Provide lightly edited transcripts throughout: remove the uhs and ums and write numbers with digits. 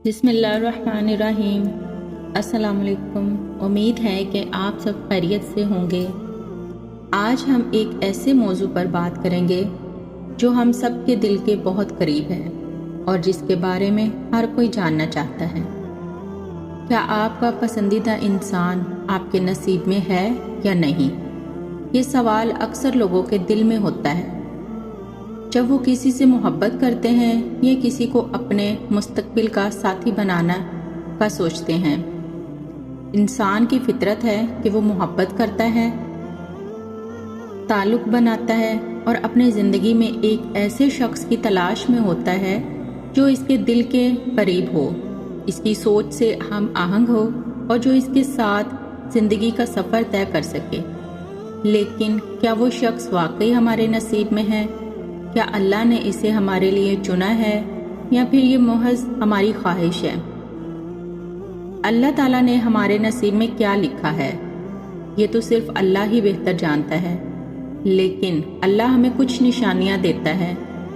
بسم اللہ الرحمن الرحیم۔ السلام علیکم۔ امید ہے کہ آپ سب خیریت سے ہوں گے۔ آج ہم ایک ایسے موضوع پر بات کریں گے جو ہم سب کے دل کے بہت قریب ہے اور جس کے بارے میں ہر کوئی جاننا چاہتا ہے۔ کیا آپ کا پسندیدہ انسان آپ کے نصیب میں ہے یا نہیں؟ یہ سوال اکثر لوگوں کے دل میں ہوتا ہے جب وہ کسی سے محبت کرتے ہیں یا کسی کو اپنے مستقبل کا ساتھی بنانا کا سوچتے ہیں۔ انسان کی فطرت ہے کہ وہ محبت کرتا ہے، تعلق بناتا ہے اور اپنی زندگی میں ایک ایسے شخص کی تلاش میں ہوتا ہے جو اس کے دل کے قریب ہو، اس کی سوچ سے ہم آہنگ ہو اور جو اس کے ساتھ زندگی کا سفر طے کر سکے۔ لیکن کیا وہ شخص واقعی ہمارے نصیب میں ہے؟ کیا اللہ نے اسے ہمارے لیے چنا ہے یا پھر یہ محض ہماری خواہش ہے؟ اللہ تعالیٰ نے ہمارے نصیب میں کیا لکھا ہے یہ تو صرف اللہ ہی بہتر جانتا ہے، لیکن اللہ ہمیں کچھ نشانیاں دیتا ہے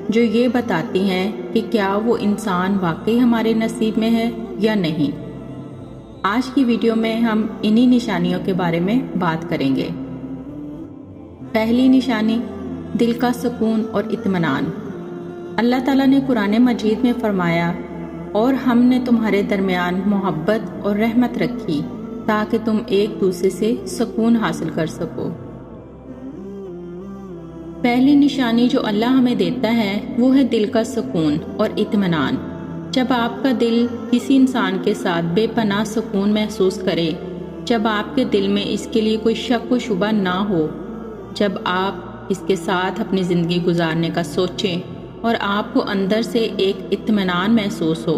جو یہ بتاتی ہیں کہ کیا وہ انسان واقعی ہمارے نصیب میں ہے یا نہیں۔ آج کی ویڈیو میں ہم انہی نشانیوں کے بارے میں بات کریں گے۔ پہلی نشانی، دل کا سکون اور اطمینان۔ اللہ تعالیٰ نے قرآن مجید میں فرمایا، اور ہم نے تمہارے درمیان محبت اور رحمت رکھی تاکہ تم ایک دوسرے سے سکون حاصل کر سکو۔ پہلی نشانی جو اللہ ہمیں دیتا ہے وہ ہے دل کا سکون اور اطمینان۔ جب آپ کا دل کسی انسان کے ساتھ بے پناہ سکون محسوس کرے، جب آپ کے دل میں اس کے لیے کوئی شک و شبہ نہ ہو، جب آپ اس کے ساتھ اپنی زندگی گزارنے کا سوچیں اور آپ کو اندر سے ایک اطمینان محسوس ہو،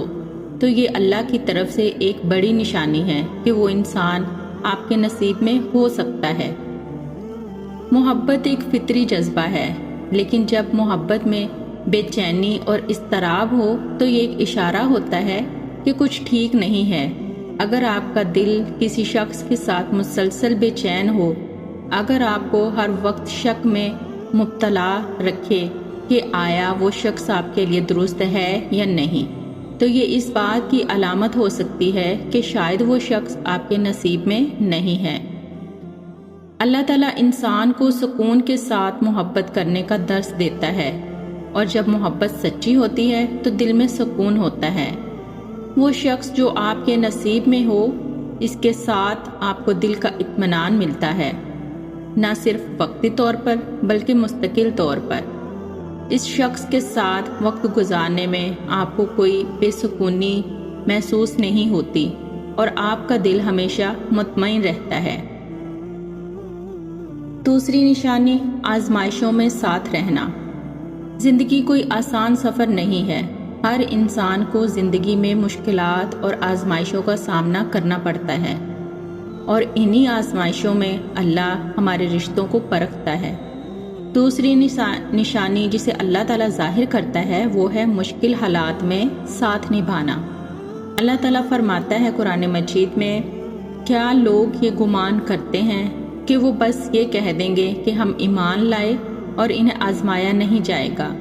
تو یہ اللہ کی طرف سے ایک بڑی نشانی ہے کہ وہ انسان آپ کے نصیب میں ہو سکتا ہے۔ محبت ایک فطری جذبہ ہے، لیکن جب محبت میں بے چینی اور اضطراب ہو تو یہ ایک اشارہ ہوتا ہے کہ کچھ ٹھیک نہیں ہے۔ اگر آپ کا دل کسی شخص کے ساتھ مسلسل بے چین ہو، اگر آپ کو ہر وقت شک میں مبتلا رکھے کہ آیا وہ شخص آپ کے لیے درست ہے یا نہیں، تو یہ اس بات کی علامت ہو سکتی ہے کہ شاید وہ شخص آپ کے نصیب میں نہیں ہے۔ اللہ تعالیٰ انسان کو سکون کے ساتھ محبت کرنے کا درس دیتا ہے، اور جب محبت سچی ہوتی ہے تو دل میں سکون ہوتا ہے۔ وہ شخص جو آپ کے نصیب میں ہو، اس کے ساتھ آپ کو دل کا اطمینان ملتا ہے، نہ صرف وقتی طور پر بلکہ مستقل طور پر۔ اس شخص کے ساتھ وقت گزارنے میں آپ کو کوئی بے سکونی محسوس نہیں ہوتی اور آپ کا دل ہمیشہ مطمئن رہتا ہے۔ دوسری نشانی، آزمائشوں میں ساتھ رہنا۔ زندگی کوئی آسان سفر نہیں ہے۔ ہر انسان کو زندگی میں مشکلات اور آزمائشوں کا سامنا کرنا پڑتا ہے، اور انہی آزمائشوں میں اللہ ہمارے رشتوں کو پرکھتا ہے۔ دوسری نشانی جسے اللہ تعالیٰ ظاہر کرتا ہے وہ ہے مشکل حالات میں ساتھ نبھانا۔ اللہ تعالیٰ فرماتا ہے قرآن مجید میں، کیا لوگ یہ گمان کرتے ہیں کہ وہ بس یہ کہہ دیں گے کہ ہم ایمان لائے اور انہیں آزمایا نہیں جائے گا۔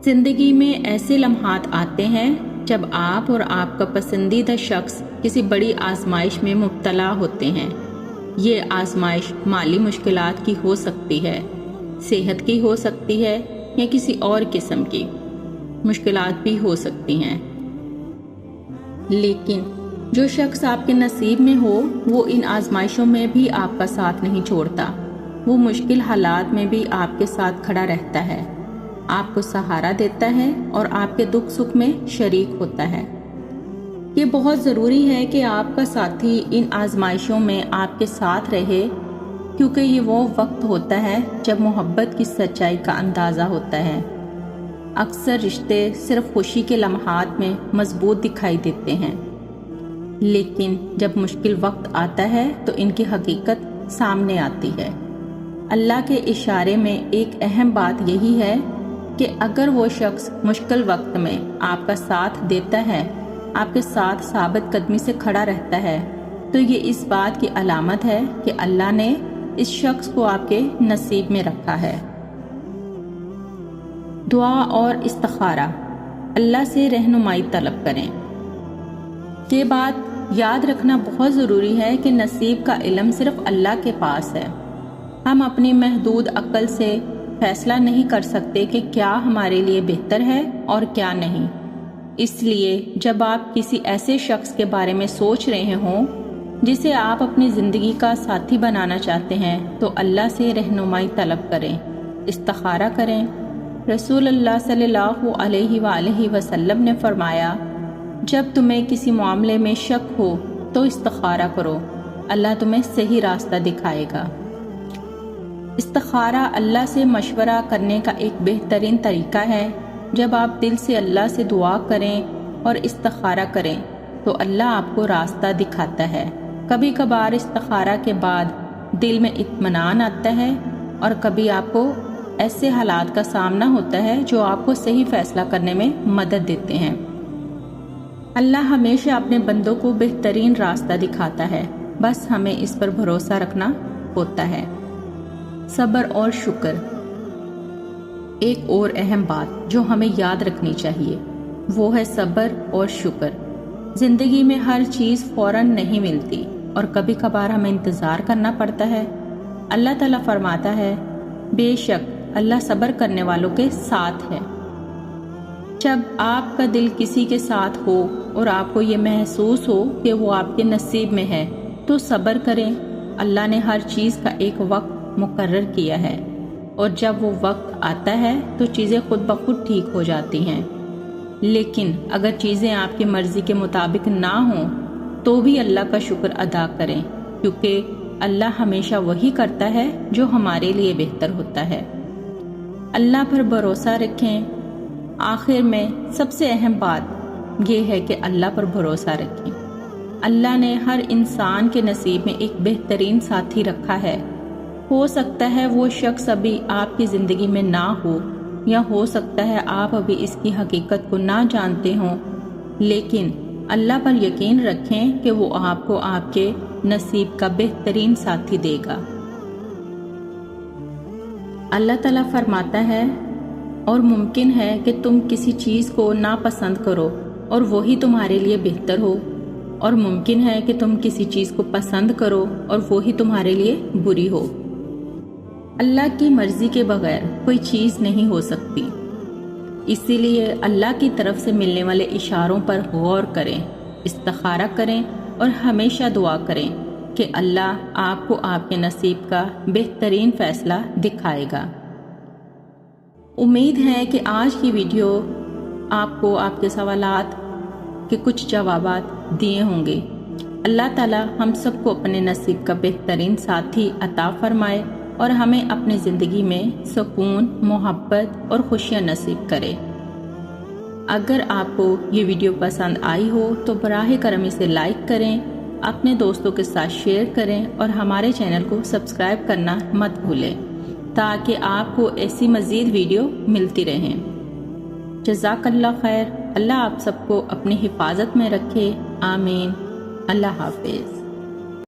زندگی میں ایسے لمحات آتے ہیں جب آپ اور آپ کا پسندیدہ شخص کسی بڑی آزمائش میں مبتلا ہوتے ہیں۔ یہ آزمائش مالی مشکلات کی ہو سکتی ہے، صحت کی ہو سکتی ہے، یا کسی اور قسم کی مشکلات بھی ہو سکتی ہیں۔ لیکن جو شخص آپ کے نصیب میں ہو وہ ان آزمائشوں میں بھی آپ کا ساتھ نہیں چھوڑتا، وہ مشکل حالات میں بھی آپ کے ساتھ کھڑا رہتا ہے، آپ کو سہارا دیتا ہے اور آپ کے دکھ سکھ میں شریک ہوتا ہے۔ یہ بہت ضروری ہے کہ آپ کا ساتھی ان آزمائشوں میں آپ کے ساتھ رہے، کیونکہ یہ وہ وقت ہوتا ہے جب محبت کی سچائی کا اندازہ ہوتا ہے۔ اکثر رشتے صرف خوشی کے لمحات میں مضبوط دکھائی دیتے ہیں، لیکن جب مشکل وقت آتا ہے تو ان کی حقیقت سامنے آتی ہے۔ اللہ کے اشارے میں ایک اہم بات یہی ہے کہ اگر وہ شخص مشکل وقت میں آپ کا ساتھ دیتا ہے، آپ کے ساتھ ثابت قدمی سے کھڑا رہتا ہے، تو یہ اس بات کی علامت ہے کہ اللہ نے اس شخص کو آپ کے نصیب میں رکھا ہے۔ دعا اور استخارہ۔ اللہ سے رہنمائی طلب کریں۔ یہ بات یاد رکھنا بہت ضروری ہے کہ نصیب کا علم صرف اللہ کے پاس ہے۔ ہم اپنی محدود عقل سے فیصلہ نہیں کر سکتے کہ کیا ہمارے لیے بہتر ہے اور کیا نہیں۔ اس لیے جب آپ کسی ایسے شخص کے بارے میں سوچ رہے ہوں جسے آپ اپنی زندگی کا ساتھی بنانا چاہتے ہیں تو اللہ سے رہنمائی طلب کریں، استخارہ کریں۔ رسول اللہ صلی اللہ علیہ وآلہ وسلم نے فرمایا، جب تمہیں کسی معاملے میں شک ہو تو استخارہ کرو، اللہ تمہیں صحیح راستہ دکھائے گا۔ استخارہ اللہ سے مشورہ کرنے کا ایک بہترین طریقہ ہے۔ جب آپ دل سے اللہ سے دعا کریں اور استخارہ کریں تو اللہ آپ کو راستہ دکھاتا ہے۔ کبھی کبھار استخارہ کے بعد دل میں اطمینان آتا ہے اور کبھی آپ کو ایسے حالات کا سامنا ہوتا ہے جو آپ کو صحیح فیصلہ کرنے میں مدد دیتے ہیں۔ اللہ ہمیشہ اپنے بندوں کو بہترین راستہ دکھاتا ہے، بس ہمیں اس پر بھروسہ رکھنا ہوتا ہے۔ صبر اور شکر۔ ایک اور اہم بات جو ہمیں یاد رکھنی چاہیے وہ ہے صبر اور شکر۔ زندگی میں ہر چیز فوراً نہیں ملتی اور کبھی کبھار ہمیں انتظار کرنا پڑتا ہے۔ اللہ تعالیٰ فرماتا ہے، بے شک اللہ صبر کرنے والوں کے ساتھ ہے۔ جب آپ کا دل کسی کے ساتھ ہو اور آپ کو یہ محسوس ہو کہ وہ آپ کے نصیب میں ہے تو صبر کریں۔ اللہ نے ہر چیز کا ایک وقت مقرر کیا ہے اور جب وہ وقت آتا ہے تو چیزیں خود بخود ٹھیک ہو جاتی ہیں۔ لیکن اگر چیزیں آپ کی مرضی کے مطابق نہ ہوں تو بھی اللہ کا شکر ادا کریں، کیونکہ اللہ ہمیشہ وہی کرتا ہے جو ہمارے لیے بہتر ہوتا ہے۔ اللہ پر بھروسہ رکھیں۔ آخر میں سب سے اہم بات یہ ہے کہ اللہ پر بھروسہ رکھیں۔ اللہ نے ہر انسان کے نصیب میں ایک بہترین ساتھی رکھا ہے۔ ہو سکتا ہے وہ شخص ابھی آپ کی زندگی میں نہ ہو، یا ہو سکتا ہے آپ ابھی اس کی حقیقت کو نہ جانتے ہوں، لیکن اللہ پر یقین رکھیں کہ وہ آپ کو آپ کے نصیب کا بہترین ساتھی دے گا۔ اللہ تعالیٰ فرماتا ہے، اور ممکن ہے کہ تم کسی چیز کو ناپسند کرو اور وہی تمہارے لیے بہتر ہو، اور ممکن ہے کہ تم کسی چیز کو پسند کرو اور وہی تمہارے لیے بری ہو۔ اللہ کی مرضی کے بغیر کوئی چیز نہیں ہو سکتی، اسی لیے اللہ کی طرف سے ملنے والے اشاروں پر غور کریں، استخارہ کریں اور ہمیشہ دعا کریں کہ اللہ آپ کو آپ کے نصیب کا بہترین فیصلہ دکھائے گا۔ امید ہے کہ آج کی ویڈیو آپ کو آپ کے سوالات کے کچھ جوابات دیے ہوں گے۔ اللہ تعالی ہم سب کو اپنے نصیب کا بہترین ساتھی عطا فرمائے اور ہمیں اپنی زندگی میں سکون، محبت اور خوشیاں نصیب کرے۔ اگر آپ کو یہ ویڈیو پسند آئی ہو تو براہ کرم اسے لائک کریں، اپنے دوستوں کے ساتھ شیئر کریں اور ہمارے چینل کو سبسکرائب کرنا مت بھولیں تاکہ آپ کو ایسی مزید ویڈیو ملتی رہیں۔ جزاک اللہ خیر۔ اللہ آپ سب کو اپنی حفاظت میں رکھے، آمین۔ اللہ حافظ۔